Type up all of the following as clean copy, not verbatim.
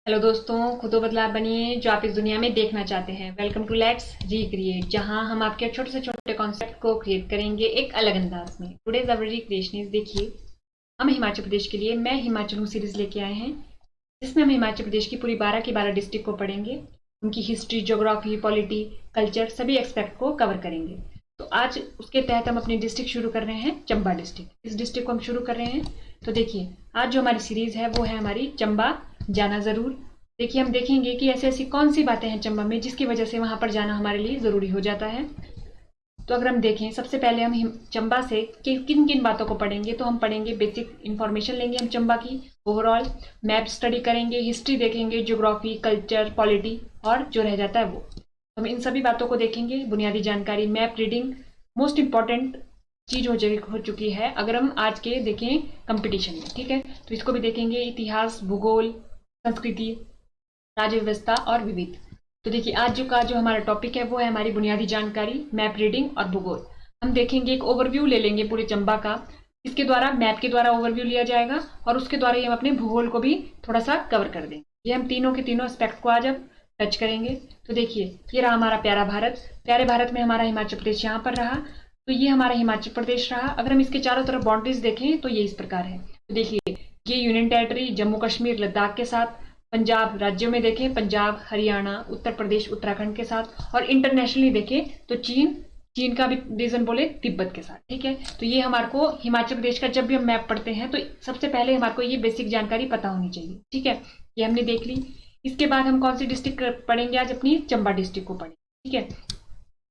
Hello दोस्तों, खुद बदलाव बनिए जो आप इस दुनिया में देखना चाहते हैं। वेलकम टू लेट्स रिक्रिएट, जहां हम आपके छोटे से छोटे कॉन्सेप्ट को क्रिएट करेंगे एक अलग अंदाज में। टुडेज अवर रिक्रिएशन इज, देखिए हम हिमाचल प्रदेश के लिए मैं हिमाचल हूँ सीरीज लेके आए हैं, जिसमें हम हिमाचल प्रदेश की पूरी 12 की 12 डिस्ट्रिक्ट को पढ़ेंगे। उनकी हिस्ट्री, ज्योग्राफी, पॉलिटी, कल्चर, सभी एक्सपेक्ट को कवर करेंगे। तो आज उसके तहत हम अपनी डिस्ट्रिक्ट शुरू कर रहे हैं, चंबा डिस्ट्रिक्ट। इस डिस्ट्रिक्ट को हम शुरू कर रहे हैं। तो देखिए, आज जो हमारी सीरीज है वो है हमारी चंबा जाना जरूर। देखिए, हम देखेंगे कि ऐसी ऐसी कौन सी बातें हैं चंबा में जिसकी वजह से वहां पर जाना हमारे लिए जरूरी हो जाता है। तो अगर हम देखें, सबसे पहले हम चंबा से किन किन बातों को पढ़ेंगे, तो हम पढ़ेंगे बेसिक इन्फॉर्मेशन लेंगे हम चंबा की ओवरऑल, मैप स्टडी करेंगे, हिस्ट्री देखेंगे, ज्योग्राफी, कल्चर, पॉलिटी, और जो रह जाता है वो हम इन सभी बातों को देखेंगे। बुनियादी जानकारी, मैप रीडिंग मोस्ट इंपॉर्टेंट चीज हो चुकी है अगर हम आज के देखें कंपटीशन में, ठीक है। तो इसको भी देखेंगे, इतिहास, भूगोल, संस्कृति, राज्य व्यवस्था और विविध। तो देखिए, आज जो हमारा टॉपिक है वो है हमारी बुनियादी जानकारी, मैप रीडिंग और भूगोल। हम देखेंगे, एक ओवरव्यू ले लेंगे पूरे चंबा का। इसके द्वारा, मैप के द्वारा ओवरव्यू लिया जाएगा और उसके द्वारा ही हम अपने भूगोल को भी थोड़ा सा कवर कर देंगे। ये हम तीनों के तीनों एस्पेक्ट को आज अब टच करेंगे। तो देखिए, ये रहा हमारा प्यारा भारत। प्यारे भारत में हमारा हिमाचल प्रदेश यहाँ पर रहा, तो ये हमारा हिमाचल प्रदेश रहा। अगर हम इसके चारों तरफ बाउंड्रीज देखें तो ये इस प्रकार है। तो देखिए, ये यूनियन टेरिटरी जम्मू कश्मीर लद्दाख के साथ, पंजाब राज्यों में देखें पंजाब, हरियाणा, उत्तर प्रदेश, उत्तराखंड के साथ, और इंटरनेशनली देखें तो चीन का भी रीजन बोले तिब्बत के साथ, ठीक है। तो ये हमारे को हिमाचल प्रदेश का जब भी हम मैप पढ़ते हैं तो सबसे पहले हमारे को ये बेसिक जानकारी पता होनी चाहिए, ठीक है। ये हमने देख ली। इसके बाद हम कौन सी डिस्ट्रिक्ट पढ़ेंगे आज? अपनी चंबा डिस्ट्रिक्ट को पढ़ेंगे, ठीक है।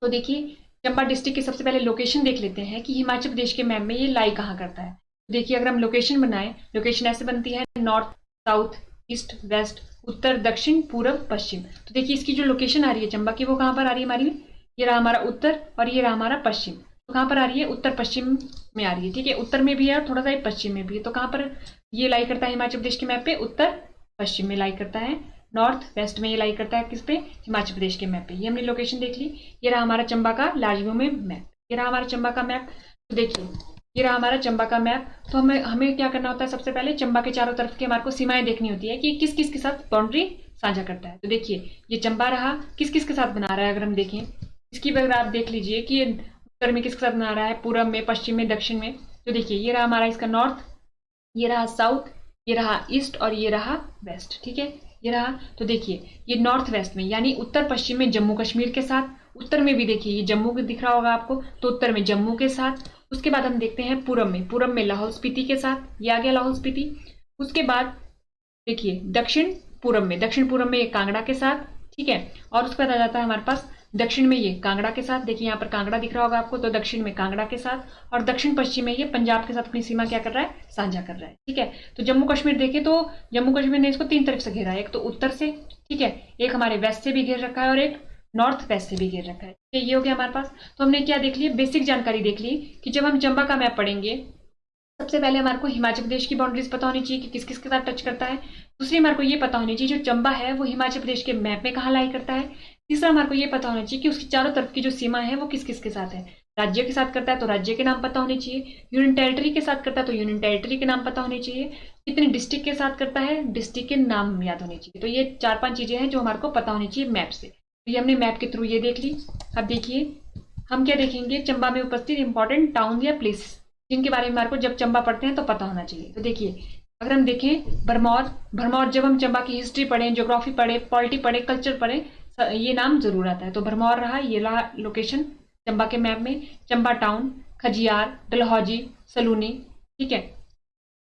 तो देखिए, चंबा डिस्ट्रिक्ट की सबसे पहले लोकेशन देख लेते हैं कि हिमाचल प्रदेश के मैप में ये लाई कहाँ करता है। देखिए, अगर हम लोकेशन बनाए, लोकेशन ऐसे बनती है नॉर्थ, साउथ, ईस्ट, वेस्ट, उत्तर, दक्षिण, पूरब, पश्चिम। तो देखिए, इसकी जो लोकेशन आ रही है चंबा की, वो कहाँ पर आ रही है हमारी? ये रहा हमारा उत्तर और ये रहा हमारा पश्चिम। तो कहाँ पर आ रही है? उत्तर पश्चिम में आ रही है, ठीक है। उत्तर में भी है और थोड़ा सा पश्चिम में भी है। तो कहाँ पर ये लाई करता है हिमाचल प्रदेश के मैप पे? उत्तर पश्चिम में लाई करता है। नॉर्थ वेस्ट में ये लाई करता है किस पे? हिमाचल प्रदेश के मैप पे। ये हमने लोकेशन देख ली। ये रहा हमारा चंबा का लार्ज व्यू में मैप। ये रहा हमारा चंबा का मैप। तो देखिए, ये रहा हमारा चंबा का मैप। तो हमें क्या करना होता है? सबसे पहले चंबा के चारों तरफ की हमारे को सीमाएं देखनी होती है कि किस किस के साथ बाउंड्री साझा करता है। तो देखिए, ये चंबा रहा, किस किस के साथ बना रहा है अगर हम देखें इसकी, अगर आप देख लीजिए कि ये उत्तर में किसके साथ बना रहा है, पूरब में, पश्चिम में, दक्षिण में। तो देखिए, ये रहा हमारा इसका नॉर्थ, ये रहा साउथ, ये रहा ईस्ट और ये रहा वेस्ट, ठीक है। ये रहा। तो देखिए, ये नॉर्थ वेस्ट में यानी उत्तर पश्चिम में जम्मू कश्मीर के साथ, उत्तर में भी देखिए ये जम्मू दिख रहा होगा आपको, तो उत्तर में जम्मू के साथ। उसके बाद हम देखते हैं पूरब में लाहौल स्पीति के साथ, ये आ गया लाहौल स्पीति। उसके बाद देखिए, दक्षिण पूरब में ये कांगड़ा के साथ, ठीक है। और उसके बाद आ जाता है हमारे पास दक्षिण में ये कांगड़ा के साथ। देखिए, यहाँ पर कांगड़ा दिख रहा होगा आपको, तो दक्षिण में कांगड़ा के साथ। और दक्षिण पश्चिम में ये पंजाब के साथ अपनी सीमा क्या कर रहा है? साझा कर रहा है, ठीक है। तो जम्मू कश्मीर देखे तो जम्मू कश्मीर ने इसको तीन तरफ से घेरा है, एक तो उत्तर से, ठीक है, एक हमारे वेस्ट से भी घेर रखा है और एक नॉर्थ वेस्ट से भी घेर रखा है, ठीक है। ये हो गया हमारे पास। तो हमने क्या देख लिया? बेसिक जानकारी देख ली कि जब हम चंबा का मैप पढ़ेंगे, सबसे पहले हमारे को हिमाचल प्रदेश की बाउंड्रीज पता होनी चाहिए कि किस किस के साथ टच करता है। दूसरी, हमारे को ये पता होनी चाहिए जो चंबा है वो हिमाचल प्रदेश के मैप में कहाँ लाई करता है। तीसरा, हमारे को ये पता होना चाहिए कि उसकी चारों तरफ की जो सीमा है वो किस किस के साथ है। राज्य के साथ करता है तो राज्य के नाम पता होने चाहिए, यूनियन टेरिटरी के साथ करता है तो यूनियन टेरिटरी के नाम पता होने चाहिए, कितनी डिस्ट्रिक्ट के साथ करता है, डिस्ट्रिक्ट के नाम याद होने चाहिए। तो ये 4-5 चीजें हैं जो हमारे को पता होनी चाहिए मैप से। तो ये हमने मैप के थ्रू ये देख ली। अब देखिए, हम क्या देखेंगे? चंबा में उपस्थित इंपॉर्टेंट टाउन या प्लेस जिनके बारे में हमारे को जब चंबा पढ़ते हैं तो पता होना चाहिए। तो देखिए, अगर हम देखें भरमौर जब हम चंबा की हिस्ट्री पढ़ें, ज्योग्राफी पढ़े, पॉलिटी पढ़े, कल्चर पढ़े, ये नाम जरूर आता है। तो भरमौर रहा, ये रहा लोकेशन चंबा के मैप में। चंबा टाउन, खजियार, डलहौजी, सलूनी, ठीक है,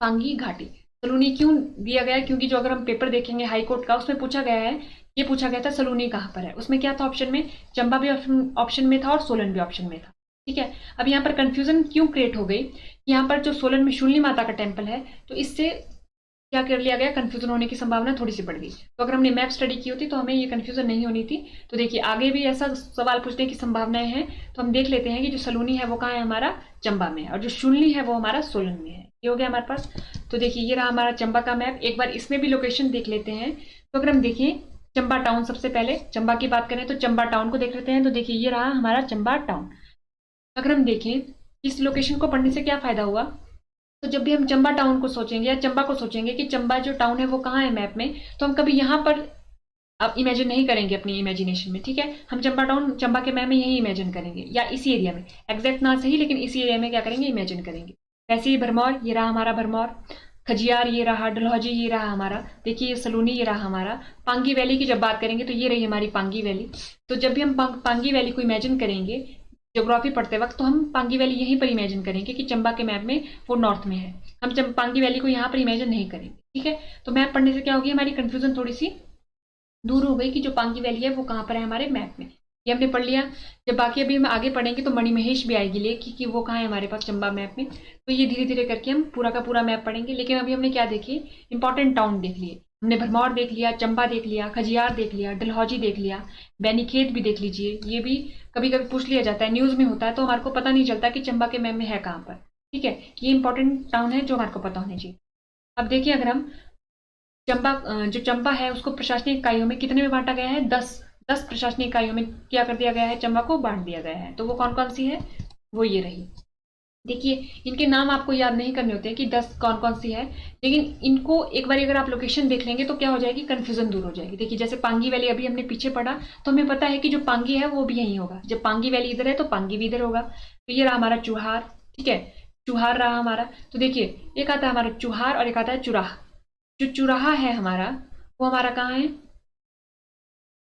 पांगी घाटी। सलूनी क्यों दिया गया है? क्योंकि जो अगर हम पेपर देखेंगे हाई कोर्ट का, उसमें पूछा गया है, ये पूछा गया था सलूनी कहाँ पर है। उसमें क्या था ऑप्शन में? चंबा भी ऑप्शन में था और सोलन भी ऑप्शन में था, ठीक है। अब यहाँ पर कंफ्यूजन क्यों क्रिएट हो गई? यहाँ पर जो सोलन में शूलिनी माता का टेम्पल है, तो इससे क्या कर लिया गया? कंफ्यूजन होने की संभावना थोड़ी सी बढ़ गई। तो अगर हमने मैप स्टडी की होती तो हमें ये कंफ्यूजन नहीं होनी थी। तो देखिए, आगे भी ऐसा सवाल पूछने की संभावनाएं हैं। तो हम देख लेते हैं कि जो सलूनी है वो कहाँ है? हमारा चंबा में, और जो शूलिनी है वो हमारा सोलन में है। ये हो गया हमारे पास। तो देखिए, ये रहा हमारा चंबा का मैप। एक बार इसमें भी लोकेशन देख लेते हैं। तो अगर हम देखें चंबा टाउन, सबसे पहले चंबा की बात करें तो चंबा टाउन को देख लेते हैं। तो देखिए, ये रहा हमारा चंबा टाउन। अगर हम देखें इस लोकेशन को पढ़ने से क्या फायदा हुआ? तो जब भी हम चंबा टाउन को सोचेंगे या चंबा को सोचेंगे कि चंबा जो टाउन है वो कहाँ है मैप में, तो हम कभी यहाँ पर अब इमेजिन नहीं करेंगे अपनी इमेजिनेशन में, ठीक है। हम चंबा टाउन चंबा के मैप में यही इमेजिन करेंगे या इसी एरिया में, एग्जैक्ट ना सही लेकिन इसी एरिया में क्या करेंगे, इमेजिन करेंगे। वैसे ही भरमौर, ये रहा हमारा भरमौर। खजियार ये रहा, डलहौजी ये रहा हमारा, देखिए ये सलूनी ये रहा हमारा। पांगी वैली की जब बात करेंगे तो ये रही हमारी पांगी वैली। तो जब भी हम पांगी वैली को इमेजिन करेंगे ज्योग्राफी पढ़ते वक्त, तो हम पांगी वैली यहीं पर इमेजिन करेंगे कि चंबा के मैप में वो नॉर्थ में है। हम पांगी वैली को यहाँ पर इमेजिन नहीं करेंगे, ठीक है। तो मैप पढ़ने से क्या होगी, हमारी कंफ्यूजन थोड़ी सी दूर हो गई कि जो पांगी वैली है वो कहाँ पर है हमारे मैप में, ये हमने पढ़ लिया। जब बाकी अभी हम आगे पढ़ेंगे तो मणिमहेश भी आएगी लेके कि वो कहाँ है हमारे पास चंबा मैप में। तो ये धीरे धीरे करके हम पूरा का पूरा मैप पढ़ेंगे। लेकिन अभी हमने क्या देखे, इंपॉर्टेंट टाउन देख लिए हमने, भरमौर देख लिया, चंबा देख लिया, खजियार देख लिया, डलहौजी देख लिया, बैनीखेत भी देख लीजिए। ये भी कभी कभी पूछ लिया जाता है, न्यूज में होता है, तो हमारे को पता नहीं चलता कि चंबा के मैप में है कहाँ पर, ठीक है। ये इंपॉर्टेंट टाउन है जो हमारे को पता होने चाहिए। अब देखिए, अगर हम चंबा जो चंबा है उसको प्रशासनिक इकाइयों में कितने में बांटा गया है, 10 प्रशासनिक इकाइयों में क्या कर दिया गया है, चंबा को बांट दिया गया है। तो वो कौन कौन सी है, वो ये रही। देखिए, इनके नाम आपको याद नहीं करने होते कि 10 कौन कौन सी है, लेकिन इनको एक बार अगर आप लोकेशन देख लेंगे तो क्या हो जाएगी, कंफ्यूजन दूर हो जाएगी। देखिए, जैसे पांगी वैली अभी हमने पीछे पढ़ा, तो हमें पता है कि जो पांगी है वो भी यहीं होगा। जब पांगी वैली इधर है तो पांगी भी इधर होगा। तो ये रहा हमारा चुहार, ठीक है, चुहार रहा हमारा। तो देखिए, एक आता है हमारा चुहार और एक आता है चुराह। जो चुराहा है हमारा, वो हमारा कहाँ है,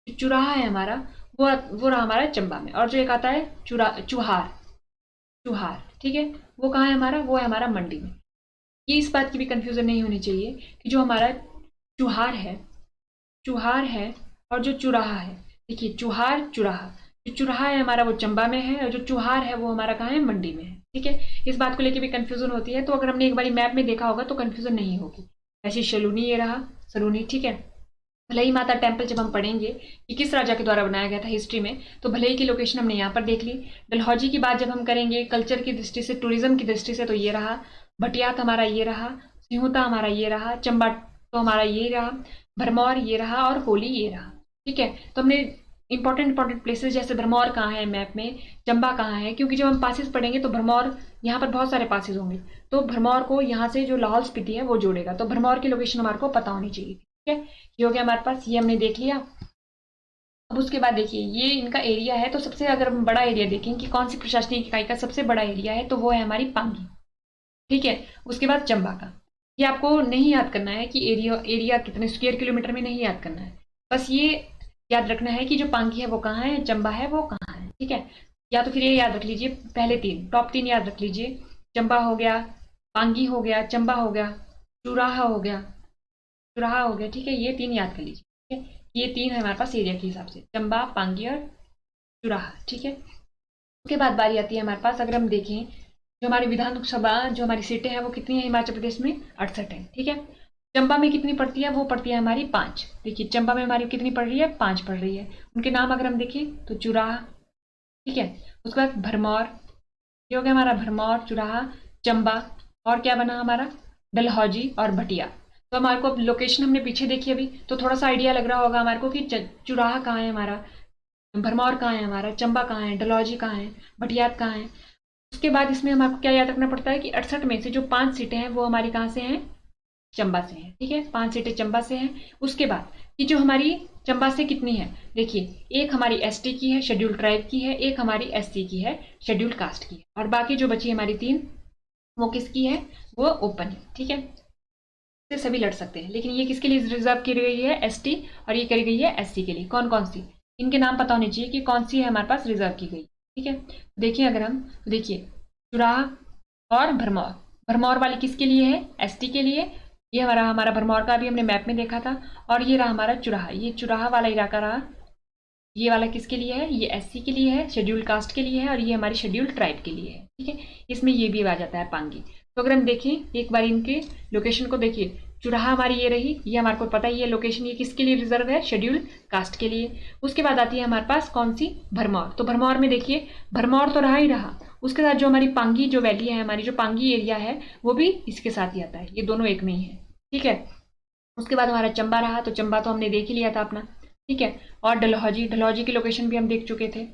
जो चुराहा है हमारा वो रहा हमारा चंबा में। और जो एक आता है चुहार, चुहार, ठीक है, वो कहाँ है हमारा, वो है हमारा मंडी में। ये इस बात की भी कंफ्यूजन नहीं होनी चाहिए कि जो हमारा चुहार है, चुहार है और जो चुराहा है, देखिए चुहार चुराहा, जो चुराहा है हमारा वो चंबा में है और जो चुहार है वो हमारा कहाँ है, मंडी में है, ठीक है। इस बात को लेकर भी कंफ्यूजन होती है, तो अगर हमने एक बार मैप में देखा होगा तो कंफ्यूजन नहीं होगी। ऐसी सलूनी ये रहा, सलूनी, ठीक है। भलई माता टेम्पल जब हम पढ़ेंगे कि किस राजा के द्वारा बनाया गया था हिस्ट्री में, तो भलई की लोकेशन हमने यहाँ पर देख ली। डलहौजी की बात जब हम करेंगे कल्चर की दृष्टि से, टूरिज्म की दृष्टि से, तो ये रहा। भटियात हमारा ये रहा, सिहुता हमारा ये रहा, चंबा तो हमारा ये रहा, भरमौर ये रहा और होली ये रहा, ठीक है। तो हमने इंपॉर्टेंट प्लेसेस जैसे भरमौर कहाँ है मैप में, चंबा कहाँ है, क्योंकि जब हम पासेस पढ़ेंगे तो भरमौर, यहाँ पर बहुत सारे पासेस होंगे, तो भरमौर को यहाँ से जो लाहौल स्पीति है वो जोड़ेगा। तो भरमौर की लोकेशन हमारे को पता होनी चाहिए, ठीक है। ये हो गया हमारे पास, ये हमने देख लिया। अब उसके बाद देखिए, ये इनका एरिया है, तो सबसे अगर हम बड़ा एरिया देखें कि कौन सी प्रशासनिक इकाई का सबसे बड़ा एरिया है, तो वो है हमारी पांगी, ठीक है। उसके बाद चंबा का, ये आपको नहीं याद करना है कि एरिया कितने स्क्वायर किलोमीटर में, नहीं याद करना है, बस ये याद रखना है कि जो पांगी है वो कहाँ है, चंबा है वो कहाँ है, ठीक है। या तो फिर ये याद रख लीजिए, पहले टॉप 3 याद रख लीजिए, चंबा हो गया, पांगी हो गया, चंबा हो गया, चुराहा हो गया, चुराहा हो गया, ठीक है। ये 3 याद कर लीजिए, ठीक है। ये 3 है हमारे पास एरिया के हिसाब से, चंबा, पांगी और चुराहा, ठीक है। उसके बाद बारी आती है हमारे पास, अगर हम देखें जो हमारी विधानसभा, जो हमारी सीटें हैं वो कितनी है हिमाचल प्रदेश में, 68 है, ठीक है। चंबा में कितनी पड़ती है, वो पड़ती है हमारी 5। देखिए, चंबा में हमारी कितनी पड़ रही है, 5 पड़ रही है। उनके नाम अगर हम देखें तो चुराहा, ठीक है। उसके बाद भरमौर, ये हो गया हमारा भरमौर, चुराहा, चंबा, और क्या बना हमारा, डलहौजी और भटिया। तो हमारे को लोकेशन हमने पीछे देखी अभी, तो थोड़ा सा आइडिया लग रहा होगा हमारे को कि चुराहा कहाँ है हमारा, भरमौर कहाँ है हमारा, चंबा कहाँ है, डलहौजी कहाँ है, भटियात कहाँ है। उसके बाद इसमें हमारे को क्या याद रखना पड़ता है कि 68 में से जो 5 सीटें हैं वो हमारी कहाँ से हैं, चंबा से हैं, ठीक है। 5 सीटें चंबा से हैं। उसके बाद कि जो हमारी चंबा से कितनी है, देखिए, एक हमारी एसटी की है, शेड्यूल ट्राइब की है, एक हमारी एससी की है, शेड्यूल कास्ट की है, और बाकी जो बची हमारी 3 वो किसकी है, वो ओपन है, ठीक है। से सभी लड़ सकते हैं, लेकिन ये किसके लिए रिजर्व की गई है, एसटी, और ये करी गई है एससी के लिए। कौन कौन सी, इनके नाम पता होने चाहिए कि कौन सी है हमारे पास रिजर्व की गई, ठीक है। देखिए, अगर हम देखिए चुराह और भरमौर, भरमौर वाली किसके लिए है, एसटी के लिए। ये हमारा भरमौर का भी हमने मैप में देखा था। और ये रहा हमारा चुराहा, ये चुराहा वाला इलाका रहा, ये वाला किसके लिए है, ये एससी के लिए है, शेड्यूल कास्ट के लिए है, और ये हमारी शेड्यूल ट्राइब के लिए है, ठीक है। इसमें ये भी आ जाता है पांगी। तो अगर हम देखें एक बार इनके लोकेशन को देखिए, चुराहा हमारी ये रही, ये हमारे को पता ही है लोकेशन, ये किसके लिए रिजर्व है, शेड्यूल कास्ट के लिए। उसके बाद आती है हमारे पास कौन सी, भरमौर। तो भरमौर में देखिए, भरमौर तो रहा ही रहा, उसके साथ जो हमारी पांगी जो वैली है, हमारी जो पांगी एरिया है, वो भी इसके साथ ही आता है, ये दोनों एक में ही है, ठीक है। उसके बाद हमारा चंबा रहा, तो चंबा तो हमने देख ही लिया था अपना, ठीक है। और डलहौजी, डलहौजी की लोकेशन भी हम देख चुके थे।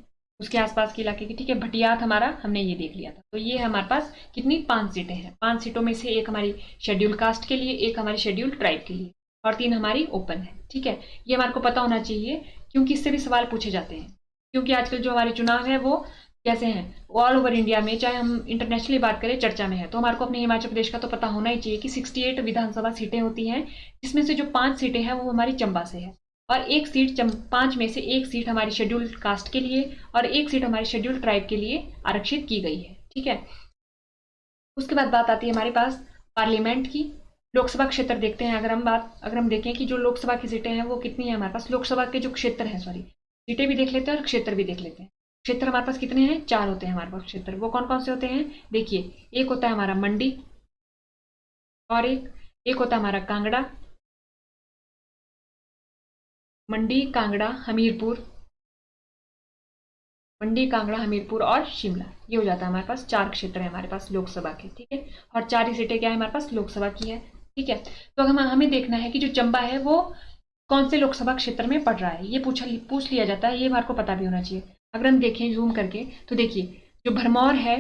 उसके आसपास के इलाके की, ठीक है। भटियात हमारा हमने ये देख लिया था। तो ये है हमारे पास कितनी 5 सीटें हैं। 5 सीटों में से एक हमारी शेड्यूल कास्ट के लिए, एक हमारी शेड्यूल ट्राइब के लिए और 3 हमारी ओपन है, ठीक है। ये हमारे को पता होना चाहिए क्योंकि इससे भी सवाल पूछे जाते हैं। क्योंकि आजकल जो हमारे चुनाव है वो कैसे हैं, ऑल ओवर इंडिया में, चाहे हम इंटरनेशनली बात करें, चर्चा में है। तो हमारे को अपने हिमाचल प्रदेश का तो पता होना ही चाहिए कि 68 विधानसभा सीटें होती हैं, जिसमें से जो 5 सीटें हैं वो हमारी चंबा से है और एक सीट 5 में से एक सीट हमारी शेड्यूल कास्ट के लिए और एक सीट हमारी शेड्यूल ट्राइब के लिए आरक्षित की गई है, ठीक है। उसके बाद बात आती है हमारे पास पार्लियामेंट की। लोकसभा क्षेत्र देखते हैं। अगर हम देखें कि जो लोकसभा की सीटें हैं वो कितनी है हमारे पास, लोकसभा के जो क्षेत्र हैं, सॉरी, सीटें भी देख लेते हैं और क्षेत्र भी देख लेते हैं। क्षेत्र हमारे पास कितने हैं, 4 होते हैं हमारे पास क्षेत्र। वो कौन कौन से होते हैं, देखिए, एक होता है हमारा मंडी और एक होता है हमारा कांगड़ा, मंडी, कांगड़ा, हमीरपुर, मंडी, कांगड़ा, हमीरपुर और शिमला। ये हो जाता है हमारे पास 4 क्षेत्र है हमारे पास लोकसभा के, ठीक है। और 4 ही सीटें क्या है हमारे पास, लोकसभा की है, ठीक है। तो हमें देखना है कि जो चंबा है वो कौन से लोकसभा क्षेत्र में पड़ रहा है, ये पूछ लिया जाता है। ये हमारे को पता भी होना चाहिए। अगर हम देखें जूम करके तो देखिए, जो भरमौर है,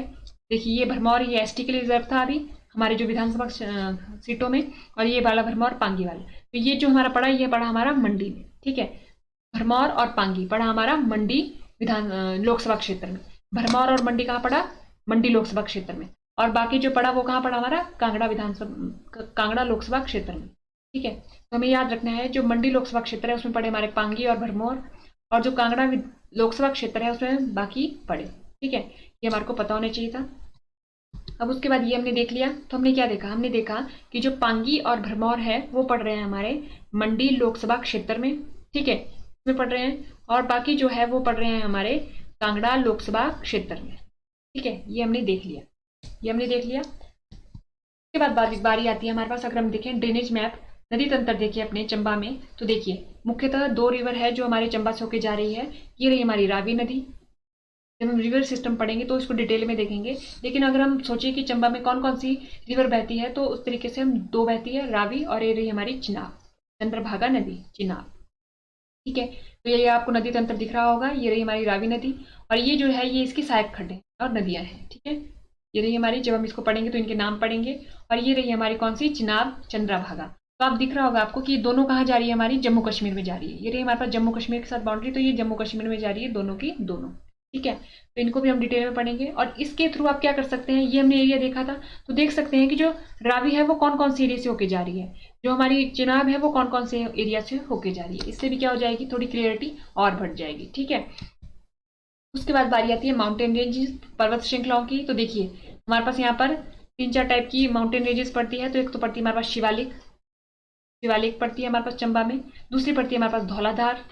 देखिए ये भरमौर, ये एसटी के लिए रिजर्व था अभी हमारे जो विधानसभा सीटों में, और ये वाला भरमौर पांगी वाला। तो ये जो हमारा पड़ा, ये पड़ा हमारा मंडी में, ठीक है। भरमौर और पांगी पड़ा हमारा मंडी लोकसभा क्षेत्र में। भरमौर और मंडी कहाँ पड़ा, मंडी लोकसभा क्षेत्र में। और बाकी जो पड़ा वो कहाँ पड़ा हमारा, कांगड़ा लोकसभा क्षेत्र में, ठीक है। तो हमें याद रखना है जो मंडी लोकसभा क्षेत्र है उसमें पड़े हमारे पांगी और भरमौर, और जो कांगड़ा लोकसभा क्षेत्र है उसमें बाकी पड़े, ठीक है। ये हमारे को पता होना चाहिए था। अब उसके बाद ये हमने देख लिया। तो हमने क्या देखा, हमने देखा कि जो पांगी और भरमौर है वो पड़ रहे हैं हमारे मंडी लोकसभा क्षेत्र में, ठीक है, में पड़ रहे हैं। और बाकी जो है वो पड़ रहे हैं हमारे कांगड़ा लोकसभा क्षेत्र में, ठीक है। ये हमने देख लिया, ये हमने देख लिया। उसके बाद बारी आती है हमारे पास। अगर हम देखें ड्रेनेज मैप, नदी तंत्र देखिए अपने चंबा में, तो देखिए मुख्यतः 2 रिवर है जो हमारे चंबा से होके जा रही है। ये रही हमारी रावी नदी। जब हम रिवर सिस्टम पढ़ेंगे तो इसको डिटेल में देखेंगे, लेकिन अगर हम सोचे कि चंबा में कौन कौन सी रिवर बहती है तो उस तरीके से हम 2 बहती है, रावी और ये रही हमारी चिनाब, चंद्रभागा नदी, चिनाब, ठीक है। तो ये आपको नदी तंत्र दिख रहा होगा। ये रही हमारी रावी नदी और ये जो है ये इसकी सहायक खड्डे और नदियां हैं, ठीक है। ये रही हमारी, जब हम इसको पढ़ेंगे तो इनके नाम पढ़ेंगे। और ये रही हमारी कौन सी, चिनाब, चंद्रभागा। तो आप दिख रहा होगा आपको कि ये दोनों कहाँ जा रही है, हमारी जम्मू कश्मीर में जा रही है। ये रही हमारे पास जम्मू कश्मीर के साथ बाउंड्री, तो ये जम्मू कश्मीर में जा रही है, दोनों की दोनों, ठीक है। तो इनको भी हम डिटेल में पढ़ेंगे। और इसके थ्रू आप क्या कर सकते हैं, ये हमने एरिया देखा था, तो देख सकते हैं कि जो रावी है वो कौन कौन से एरिया से होके जा रही है, जो हमारी चिनाब है वो कौन कौन से एरिया से होके जा रही है। इससे भी क्या हो जाएगी, थोड़ी क्लियरिटी और बढ़ जाएगी, ठीक है। उसके बाद बारी आती है माउंटेन रेंजेस, पर्वत श्रृंखलाओं की। तो देखिए हमारे पास यहाँ पर 3-4 टाइप की माउंटेन रेंजेस पड़ती है। तो एक तो पड़ती है हमारे पास शिवालिक, शिवालिक पड़ती है हमारे पास चंबा में। दूसरी पड़ती है हमारे पास धौलाधार।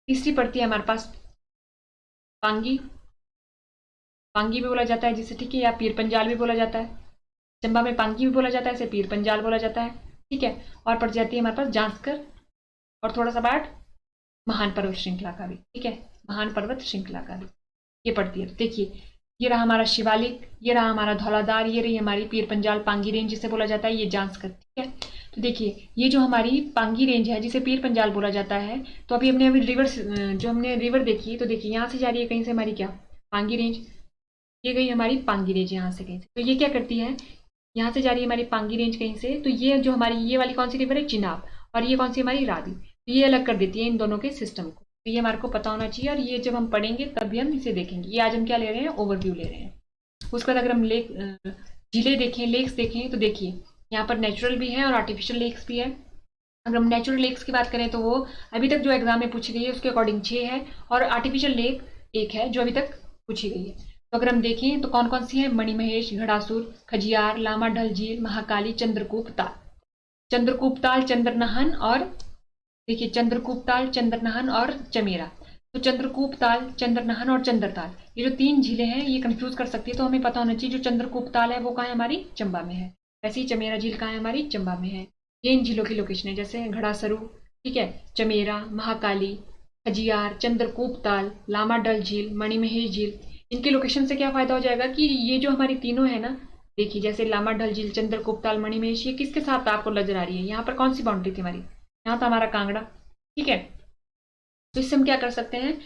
तीसरी पड़ती है हमारे पास पांगी, पांगी भी बोला जाता है जिसे, ठीक है, या पीर पंजाल भी बोला जाता है। चंबा में पांगी भी बोला जाता है, इसे पीर पंजाल बोला जाता है, ठीक है। और पड़ जाती है हमारे पास जांस्कर और थोड़ा सा बाट महान पर्वत श्रृंखला का भी, ठीक है, महान पर्वत श्रृंखला का भी ये पड़ती है। तो देखिए ये रहा हमारा शिवालिक, ये रहा हमारा धौलाधार, ये रही हमारी पीर पंजाल पांगी रेंज जिसे बोला जाता है, ये जांस्कर, ठीक है। तो देखिए ये जो हमारी पांगी रेंज है जिसे पीर पंजाल बोला जाता है, तो अभी हमने रिवर, जो हमने रिवर देखी, तो देखिए यहाँ से जा रही है कहीं से हमारी क्या, पांगी रेंज। ये गई हमारी पांगी रेंज यहाँ से कहीं से। तो ये क्या करती है, यहाँ से जा रही है हमारी पांगी रेंज कहीं से, तो ये जो हमारी ये वाली कौन सी रिवर है, चिनाब, और ये कौन सी हमारी रावी। तो ये अलग कर देती है इन दोनों के सिस्टम को। तो ये हमारे को पता होना चाहिए, और ये जब हम पढ़ेंगे तब भी हम इसे देखेंगे। ये आज हम क्या ले रहे हैं, ओवरव्यू ले रहे हैं। उसके बाद अगर हम झीलें देखें, लेक्स देखें, तो देखिए यहाँ पर नेचुरल भी है और आर्टिफिशियल लेक्स भी है। अगर हम नेचुरल लेक्स की बात करें तो वो अभी तक जो एग्जाम में पूछी गई है उसके अकॉर्डिंग 6 है, और आर्टिफिशियल लेक 1 है जो अभी तक पूछी गई है। तो अगर हम देखें तो कौन कौन सी है, मणिमहेश, घड़ासुर, खजियार, लामा ढल झील, महाकाली, चंद्रकूप ताल, चंद्रकूप ताल, चंद्रनहन, और देखिए चंद्रकूप ताल, चंद्रनहन और चमेरा। तो चंद्रकूप ताल, चंद्रनहन और चंद्रताल, ये जो 3 झीलें हैं ये कंफ्यूज कर सकती है। तो हमें पता होना चाहिए जो चंद्रकूप ताल है वो कहाँ है, हमारी चंबा में है। वैसे ही चमेरा झील कहाँ है, हमारी चंबा में है। ये इन झीलों की लोकेशन है, जैसे घड़ासरू, ठीक है, चमेरा, महाकाली, खजियार, चंद्रकूप ताल, लामा डल झील, मणिमहेश झील। इनके लोकेशन से क्या फायदा हो जाएगा कि ये जो हमारी तीनों है ना, देखिए जैसे लामा ढल झील, चंद्रकूप ताल, मणिमहेश, ये किसके साथ आपको नजर आ रही है, यहाँ पर कौन सी बाउंड्री थी हमारी, यहाँ था हमारा कांगड़ा, ठीक है। तो इससे हम क्या कर सकते हैं,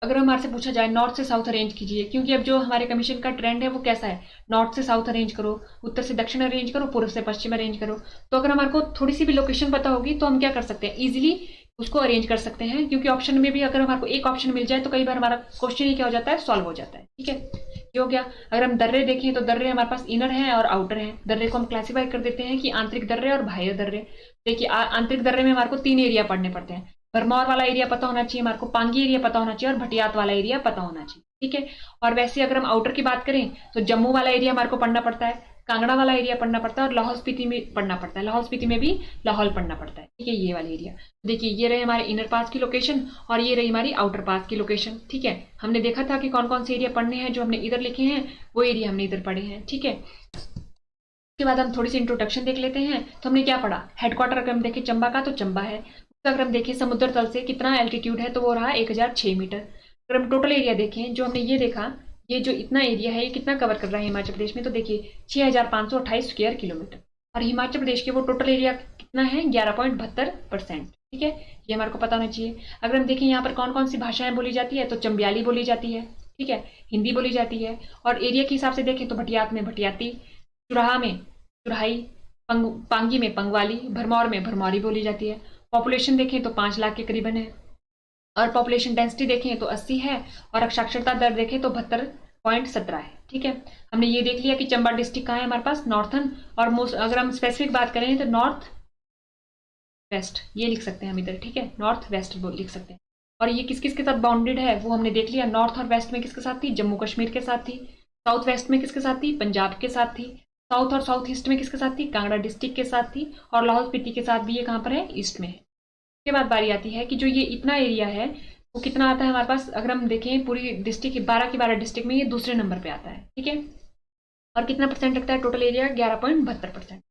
अगर हमारे से पूछा जाए नॉर्थ से साउथ अरेंज कीजिए, क्योंकि अब जो हमारे कमीशन का ट्रेंड है वो कैसा है, नॉर्थ से साउथ अरेंज करो, उत्तर से दक्षिण अरेंज करो, पूर्व से पश्चिम अरेंज करो। तो अगर हमारे को थोड़ी सी भी लोकेशन पता होगी तो हम क्या कर सकते हैं, इजीली उसको अरेंज कर सकते हैं, क्योंकि ऑप्शन में भी अगर हमारे को एक ऑप्शन मिल जाए तो कई बार हमारा क्वेश्चन ही क्या हो जाता है, सॉल्व हो जाता है। ठीक है, ये हो गया। अगर हम दर्रे देखें तो दर्रे हमारे पास इनर है और आउटर है। दर्रे को हम क्लासीफाई कर देते हैं कि आंतरिक दर्रे और बाह्य दर्रे। देखिए आंतरिक दर्रे में हमारे को 3 एरिया पढ़ने पड़ते हैं। भरमौर वाला एरिया पता होना चाहिए हमारे को, पांगी एरिया पता होना चाहिए और भटियात वाला एरिया पता होना चाहिए। ठीक है, और वैसे अगर हम आउटर की बात करें तो जम्मू वाला एरिया हमारे को पढ़ना पड़ता है, कांगड़ा वाला एरिया पढ़ना पड़ता है और लाहौल स्पीति में पढ़ना पड़ता है, लाहौल स्पीति में भी लाहौल पढ़ना पड़ता है। ठीक है, ये वाला एरिया। देखिए ये रहे हमारे इनर पास की लोकेशन और ये रही हमारी आउटर पास की लोकेशन। ठीक है, हमने देखा था कि कौन कौन से एरिया पढ़ने हैं, जो हमने इधर लिखे हैं वो एरिया हमने इधर पढ़े हैं। ठीक है, उसके बाद हम थोड़ी सी इंट्रोडक्शन देख लेते हैं। तो हमने क्या पढ़ा, हेडक्वार्टर अगर हम देखें चंबा का तो चंबा है। अगर हम देखें समुद्र तल से कितना एल्टीट्यूड है तो वो रहा 1006 मीटर। अगर हम टोटल एरिया देखें, जो हमने ये देखा, ये जो इतना एरिया है ये कितना कवर कर रहा है हिमाचल प्रदेश में, तो देखिए 6528 स्क्वायर किलोमीटर। और हिमाचल प्रदेश के वो टोटल एरिया कितना है, 11.72%। ठीक है, ये हमारे को पता होना चाहिए। अगर हम देखें यहाँ पर कौन कौन सी भाषाएं बोली जाती है, तो चंबियाली बोली जाती है। ठीक है, हिंदी बोली जाती है। और एरिया के हिसाब से देखें तो भटियात में भटियाती, चुराहा में चुराही, पांगी में पंगवाली, भरमौर में भरमौरी बोली जाती है। पॉपुलेशन देखें तो 5 लाख के करीबन है और पॉपुलेशन डेंसिटी देखें तो 80 है और साक्षरता दर देखें तो 72.17 है। ठीक है, हमने ये देख लिया कि चंबा डिस्ट्रिक्ट कहाँ है हमारे पास, नॉर्थन और मोस्ट। अगर हम स्पेसिफिक बात करें तो नॉर्थ वेस्ट ये लिख सकते हैं हम इधर। ठीक है, नॉर्थ वेस्ट लिख सकते हैं। और ये किस किस के साथ बाउंडेड है वो हमने देख लिया, नॉर्थ और वेस्ट में किसके साथ थी, जम्मू कश्मीर के साथ थी। साउथ वेस्ट में किसके साथ थी, पंजाब के साथ थी। साउथ और साउथ ईस्ट में किसके साथ थी, कांगड़ा डिस्ट्रिक्ट के साथ थी। और लाहौल स्पीति के साथ भी ये कहाँ पर है, ईस्ट में है। उसके बाद बारी आती है कि जो ये इतना एरिया है वो कितना आता है हमारे पास, अगर हम देखें पूरी डिस्ट्रिक्ट 12 की 12 डिस्ट्रिक्ट में ये दूसरे नंबर पे आता है। ठीक है, और कितना परसेंट रखता है टोटल एरिया, 11.72%।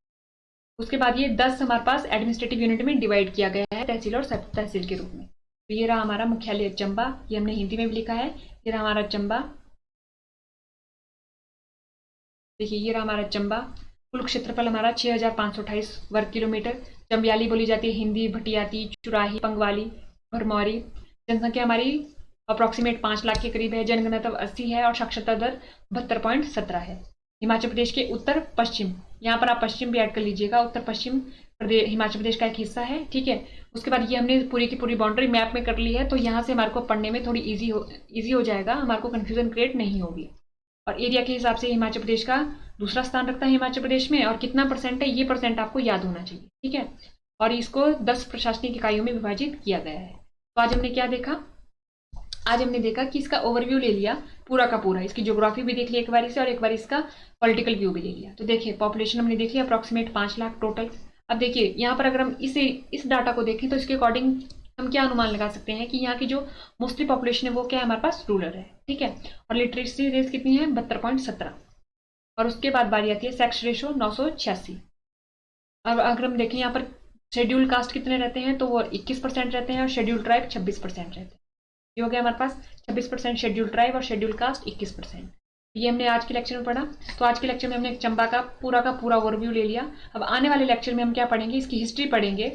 उसके बाद ये 10 हमारे पास एडमिनिस्ट्रेटिव यूनिट में डिवाइड किया गया है, तहसील और सब तहसील के रूप में। तो ये रहा हमारा मुख्यालय चंबा, ये हमने हिंदी में भी लिखा है। ये रहा हमारा चंबा, देखिए ये रहा हमारा चंबा। कुल क्षेत्रफल हमारा 6528 वर्ग किलोमीटर। चंबियाली बोली जाती है हिंदी, भटियाती, चुराही, पंगवाली, भरमौरी। जनसंख्या हमारी अप्रॉक्सीमेट 5 लाख के करीब है। जनघनत्व 80 है और साक्षरता दर 72.17 है। हिमाचल प्रदेश के उत्तर पश्चिम, यहाँ पर आप पश्चिम भी ऐड कर लीजिएगा, उत्तर पश्चिम प्रदेश हिमाचल प्रदेश का एक हिस्सा है। ठीक है, उसके बाद ये हमने पूरी की पूरी बाउंड्री मैप में कर ली है, तो यहाँ से हमारे को पढ़ने में थोड़ी ईजी हो जाएगा, हमारे को कन्फ्यूजन क्रिएट नहीं होगी। और एरिया के हिसाब से हिमाचल प्रदेश का दूसरा स्थान रखता है हिमाचल प्रदेश में, और कितना परसेंट है ये परसेंट आपको याद होना चाहिए। ठीक है, और इसको 10 प्रशासनिक इकाइयों में विभाजित किया गया है। तो आज हमने क्या देखा, आज हमने देखा कि इसका ओवरव्यू ले लिया पूरा का पूरा, इसकी ज्योग्राफी भी देख ली एक बार से और एक बार इसका पॉलिटिकल व्यू भी ले लिया। तो देखिए पॉपुलेशन हमने देख लिया अप्रॉक्सीमेट 5 लाख टोटल। अब देखिए यहाँ पर अगर हम इस डाटा को देखें तो इसके अकॉर्डिंग हम क्या अनुमान लगा सकते हैं कि यहाँ की जो मोस्टली पॉपुलेशन है वो क्या है, हमारे पास रूरल है। ठीक है, और लिटरेसी रेट कितनी है, 72.17। और उसके बाद बारी आती है सेक्स रेशो 986। और अगर हम देखें यहाँ पर शेड्यूल कास्ट कितने रहते हैं तो वो 21% रहते हैं और शेड्यूल ट्राइब 26% रहते हैं। ये हो गया हमारे पास 26% शेड्यूल ट्राइब और शेड्यूल कास्ट 21%। ये हमने आज के लेक्चर में पढ़ा। तो आज के लेक्चर में हमने चंबा का पूरा ओवरव्यू ले लिया। अब आने वाले लेक्चर में हम क्या पढ़ेंगे, इसकी हिस्ट्री पढ़ेंगे।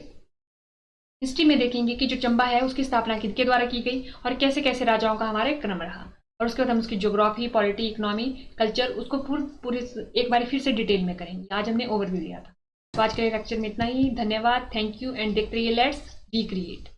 हिस्ट्री में देखेंगे कि जो चंबा है उसकी स्थापना किसके द्वारा की गई और कैसे कैसे राजाओं का हमारे क्रम रहा। और उसके बाद हम उसकी ज्योग्राफी, पॉलिटी, इकोनॉमी, कल्चर उसको पूरे एक बार फिर से डिटेल में करेंगे। आज हमने ओवरव्यू लिया था। तो आज के लेक्चर में इतना ही। धन्यवाद, थैंक यू एंड देखते रहिए लेट्स रीक्रिएट।